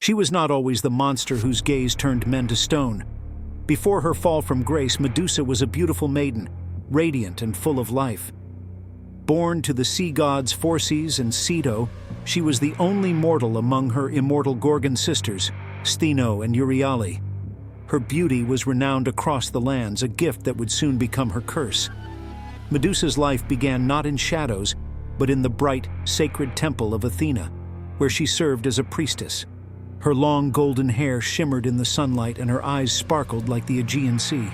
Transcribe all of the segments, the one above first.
She was not always the monster whose gaze turned men to stone. Before her fall from grace, Medusa was a beautiful maiden, radiant and full of life. Born to the sea gods Phorcys and Ceto, she was the only mortal among her immortal Gorgon sisters, Stheno and Euryale. Her beauty was renowned across the lands, a gift that would soon become her curse. Medusa's life began not in shadows, but in the bright, sacred temple of Athena, where she served as a priestess. Her long golden hair shimmered in the sunlight and her eyes sparkled like the Aegean Sea.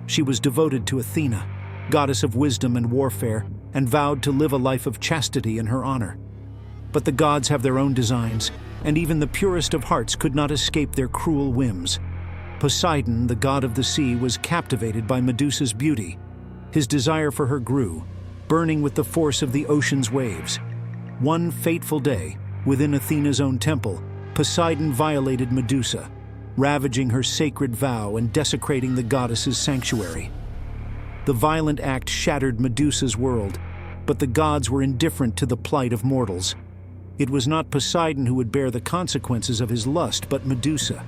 She was devoted to Athena, goddess of wisdom and warfare, and vowed to live a life of chastity in her honor. But the gods have their own designs, and even the purest of hearts could not escape their cruel whims. Poseidon, the god of the sea, was captivated by Medusa's beauty. His desire for her grew, burning with the force of the ocean's waves. One fateful day, within Athena's own temple, Poseidon violated Medusa, ravaging her sacred vow and desecrating the goddess's sanctuary. The violent act shattered Medusa's world, but the gods were indifferent to the plight of mortals. It was not Poseidon who would bear the consequences of his lust, but Medusa.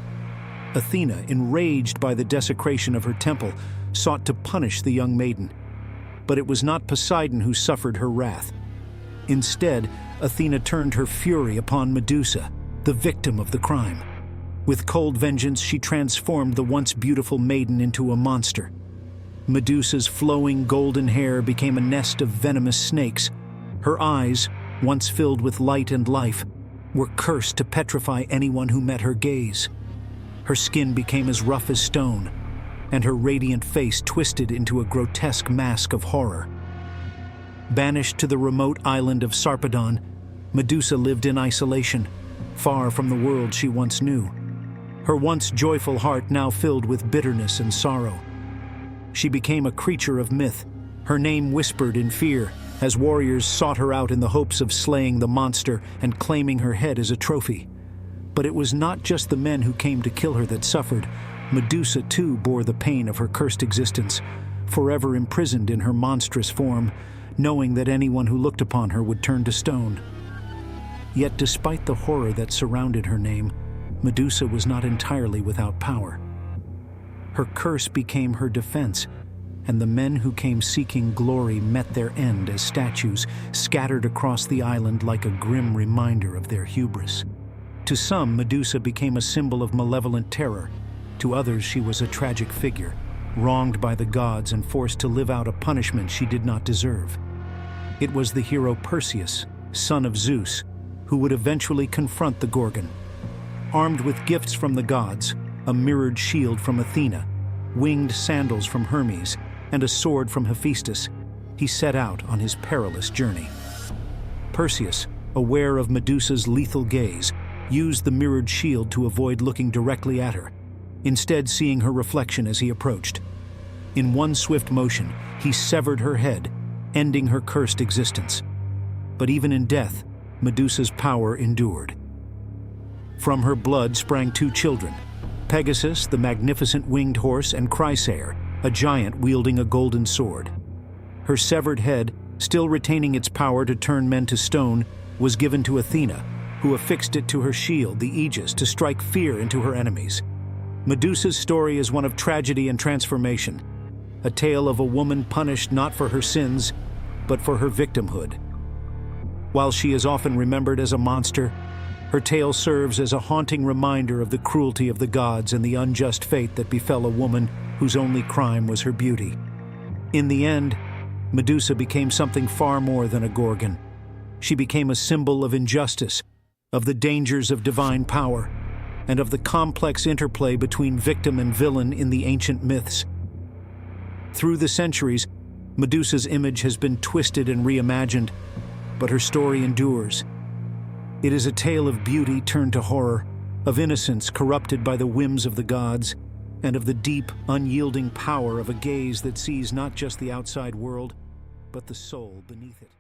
Athena, enraged by the desecration of her temple, sought to punish the young maiden. But it was not Poseidon who suffered her wrath. Instead, Athena turned her fury upon Medusa, the victim of the crime. With cold vengeance, she transformed the once beautiful maiden into a monster. Medusa's flowing golden hair became a nest of venomous snakes. Her eyes, once filled with light and life, were cursed to petrify anyone who met her gaze. Her skin became as rough as stone, and her radiant face twisted into a grotesque mask of horror. Banished to the remote island of Sarpedon, Medusa lived in isolation, far from the world she once knew. Her once joyful heart now filled with bitterness and sorrow. She became a creature of myth, her name whispered in fear as warriors sought her out in the hopes of slaying the monster and claiming her head as a trophy. But it was not just the men who came to kill her that suffered. Medusa too bore the pain of her cursed existence, forever imprisoned in her monstrous form, knowing that anyone who looked upon her would turn to stone. Yet despite the horror that surrounded her name, Medusa was not entirely without power. Her curse became her defense, and the men who came seeking glory met their end as statues scattered across the island like a grim reminder of their hubris. To some, Medusa became a symbol of malevolent terror. To others, she was a tragic figure, wronged by the gods and forced to live out a punishment she did not deserve. It was the hero Perseus, son of Zeus, who would eventually confront the Gorgon. Armed with gifts from the gods, a mirrored shield from Athena, winged sandals from Hermes, and a sword from Hephaestus, he set out on his perilous journey. Perseus, aware of Medusa's lethal gaze, used the mirrored shield to avoid looking directly at her, instead seeing her reflection as he approached. In one swift motion, he severed her head, ending her cursed existence. But even in death, Medusa's power endured. From her blood sprang two children, Pegasus, the magnificent winged horse, and Chrysaor, a giant wielding a golden sword. Her severed head, still retaining its power to turn men to stone, was given to Athena, who affixed it to her shield, the Aegis, to strike fear into her enemies. Medusa's story is one of tragedy and transformation, a tale of a woman punished not for her sins, but for her victimhood. While she is often remembered as a monster, her tale serves as a haunting reminder of the cruelty of the gods and the unjust fate that befell a woman whose only crime was her beauty. In the end, Medusa became something far more than a Gorgon. She became a symbol of injustice, of the dangers of divine power, and of the complex interplay between victim and villain in the ancient myths. Through the centuries, Medusa's image has been twisted and reimagined, but her story endures. It is a tale of beauty turned to horror, of innocence corrupted by the whims of the gods, and of the deep, unyielding power of a gaze that sees not just the outside world, but the soul beneath it.